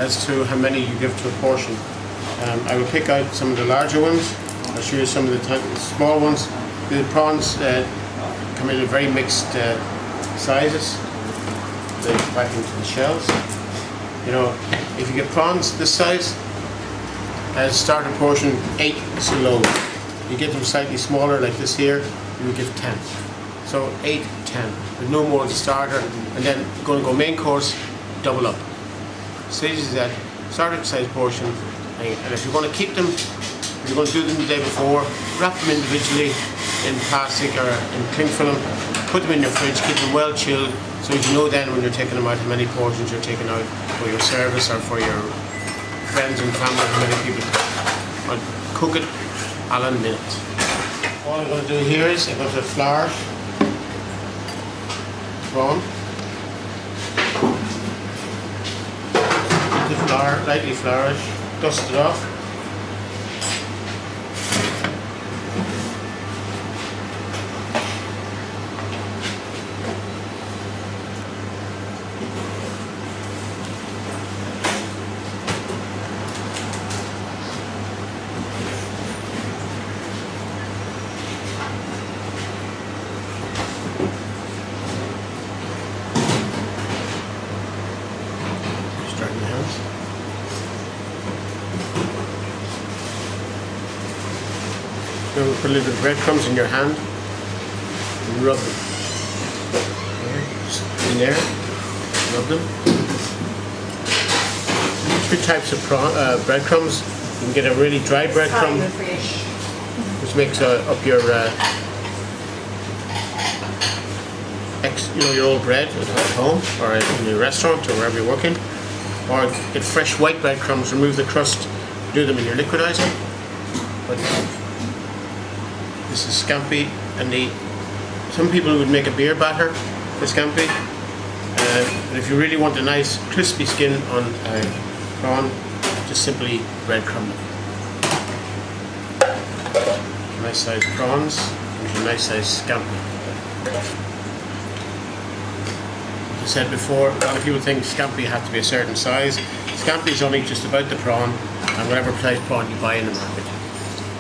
as to how many you give to a portion. I will pick out some of the larger ones. I'll show you some of the small ones. The prawns come in very mixed sizes. They go back into the shells. You know, if you get prawns this size, as starter portion 8 is low. You get them slightly smaller like this here, you would give 10. So 8, 10, with no more than starter, and then going to go main course, double up. Stages that starter size portion, and if you're going to keep them, if you're going to do them the day before, wrap them individually in plastic or in cling film, put them in your fridge, keep them well chilled, so you know then when you're taking them out how many portions you're taking out for your service or for your friends and family, how many people. But cook it a la minute. All I'm going to do here is I'm going to flour prawn. The flour, lightly flour it, dust it off. Put a little bit of breadcrumbs in your hand and rub them. Just in there, rub them. 2 types of breadcrumbs. You can get a really dry breadcrumb, which makes up your your old bread at home or in your restaurant or wherever you're working. Or get fresh white breadcrumbs, remove the crust, do them in your liquidizer. But this is scampi, and some people would make a beer batter for scampi. But if you really want a nice crispy skin on a prawn, just simply breadcrumb them. Nice sized prawns, and a nice sized scampi. As I said before, a lot of people think scampi have to be a certain size. Scampi is only just about the prawn and whatever size prawn you buy in the market.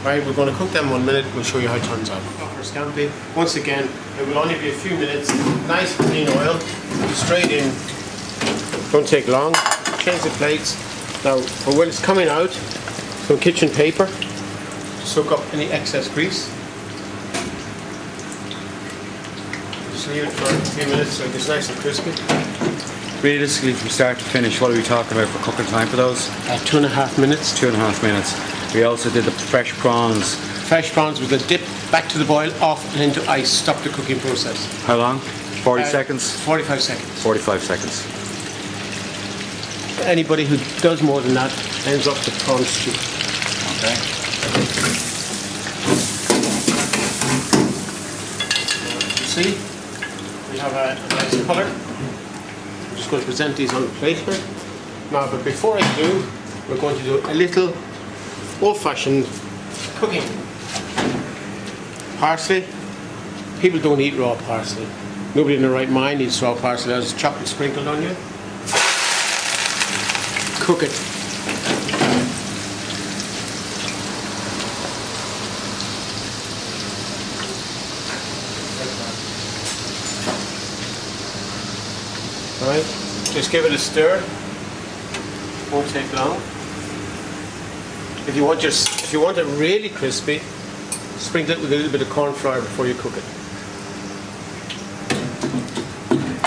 Right, we're going to cook them 1 minute, we'll show you how it turns out. For scampi, once again, it will only be a few minutes, nice clean oil, straight in, don't take long, change the plates. Now, for when it's coming out, some kitchen paper to soak up any excess grease. Just leave it for a few minutes so it gets nice and crispy. Realistically, from start to finish, what are we talking about for cooking time for those? 2.5 minutes. 2.5 minutes. We also did the fresh prawns. Fresh prawns with a dip back to the boil, off and into ice. Stop the cooking process. How long? 40 seconds? 45 seconds. 45 seconds. Anybody who does more than that ends up with prawn stew. Okay. You see, we have a nice colour. I'm just going to present these on the plate here. Now, but before I do, we're going to do a little old-fashioned cooking. Parsley. People don't eat raw parsley. Nobody in their right mind eats raw parsley. There's chopped and sprinkled on you. Cook it. Right. Just give it a stir. Won't take long. If you want it really crispy, sprinkle it with a little bit of corn flour before you cook it.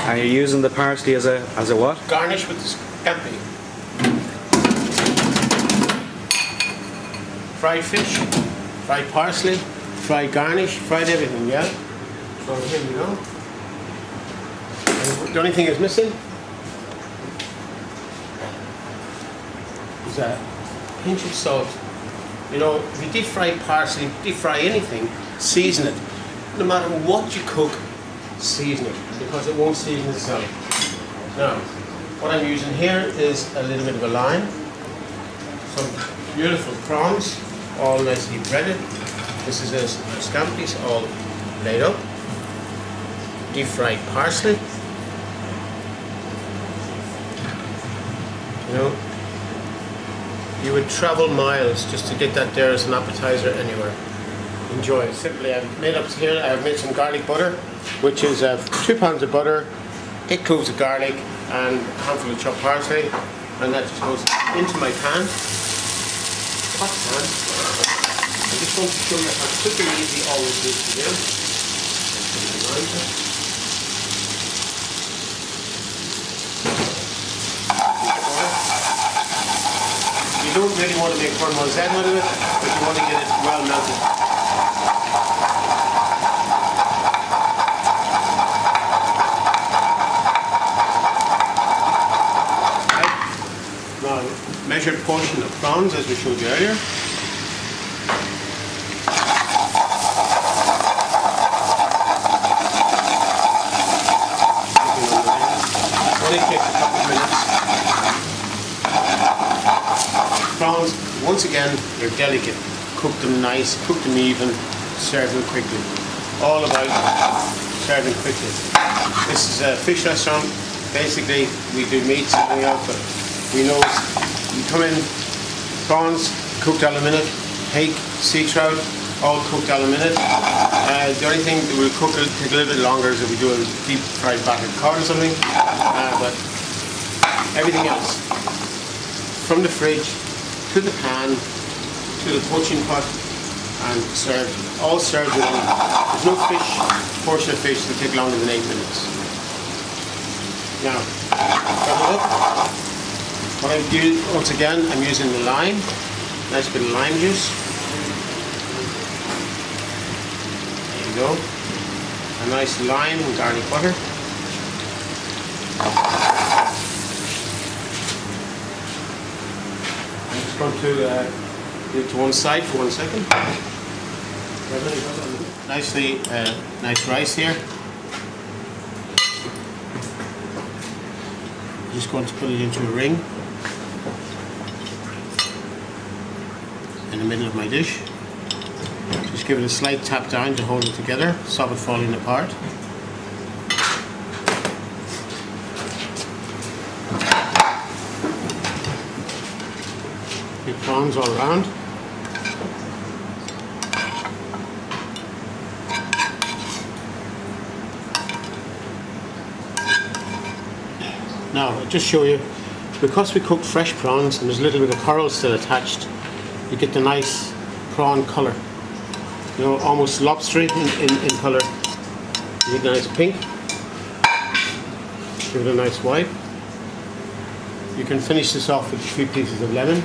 And you're using the parsley as a what? Garnish with the scampi. Fried fish, fried parsley, fried garnish, fried everything, yeah? So here we go. And the only thing is missing is a pinch of salt. You know, if you deep fry parsley, deep fry anything, season it. No matter what you cook, season it, because it won't season itself. Now, what I'm using here is a little bit of a lime, some beautiful prawns, all nicely breaded. This is a scampi, all laid up. Deep fried parsley. You know, You would travel miles just to get that there as an appetizer anywhere. Enjoy. Simply, I've made up here, I've made some garlic butter, which is 2 pounds of butter, 8 cloves of garlic, and a handful of chopped parsley, and that just goes into my pan. Hot pan. I just want to show you how quick and easy all this is to do. You don't really want to make parmesan out of it, but you want to get it well melted. Right. Now, measured portion of prawns, as we showed you earlier. Only takes a couple of minutes. Prawns, once again, they're delicate. Cook them nice, cook them even, serve them quickly. All about serving quickly. This is a fish restaurant. Basically, we do meats and everything else, but we know you come in, prawns, cooked all a minute, hake, sea trout, all cooked all a minute. The only thing that will take a little bit longer is if we do a deep fried battered cod or something. But everything else, from the fridge, to the pan, to the poaching pot, and served. All served within. There's no portion of fish that take longer than 8 minutes. Now, cut it up. What I do, once again, I'm using the lime. Nice bit of lime juice. There you go. A nice lime and garlic butter. Going to leave it to one side for 1 second. Nice rice here. Just going to put it into a ring in the middle of my dish. Just give it a slight tap down to hold it together, stop it falling apart. Prawns all around. Now, I'll just show you, because we cooked fresh prawns and there's a little bit of coral still attached, you get the nice prawn colour. You know, almost lobstery in colour. You get a nice pink. Give it a nice white. You can finish this off with 3 pieces of lemon.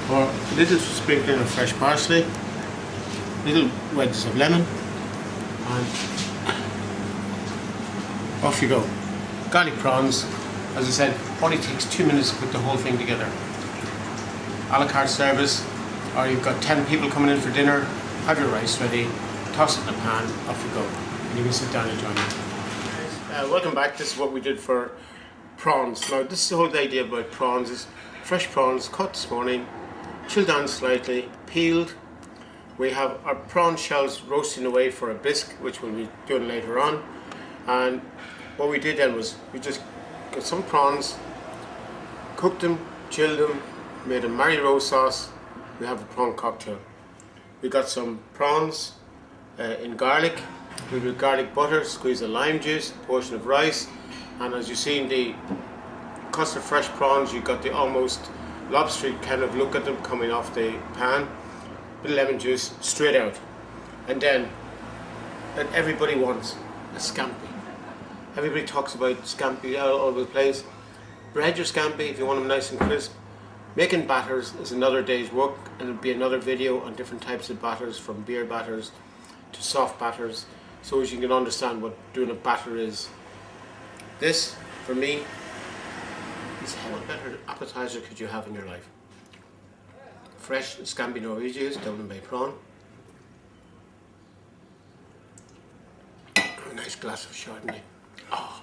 Or a little sprinkling of fresh parsley, little wedges of lemon, and off you go. Garlic prawns, as I said, only takes 2 minutes to put the whole thing together. A la carte service, or you've got 10 people coming in for dinner, have your rice ready, toss it in a pan, off you go, and you can sit down and join me. Welcome back. This is what we did for prawns. Now, this is the whole idea about prawns. Is fresh prawns caught this morning, chilled down slightly, peeled. We have our prawn shells roasting away for a bisque, which we'll be doing later on. And what we did then was we just got some prawns, cooked them, chilled them, made a Mary Rose sauce. We have a prawn cocktail. We got some prawns in garlic, with garlic butter, squeeze of lime juice, a portion of rice, and as you see in the custard fresh prawns, you got the almost lobstery kind of look at them coming off the pan, bit of lemon juice straight out. And then that everybody wants a scampi. Everybody talks about scampi all over the place. Bread your scampi if you want them nice and crisp. Making batters is another day's work, and it'll be another video on different types of batters, from beer batters to soft batters, so as you can understand what doing a batter is. This, for me, is how a better appetizer could you have in your life. Fresh Scampi Norwegians, Dublin Bay prawn. A nice glass of Chardonnay. Oh,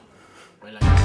I like it.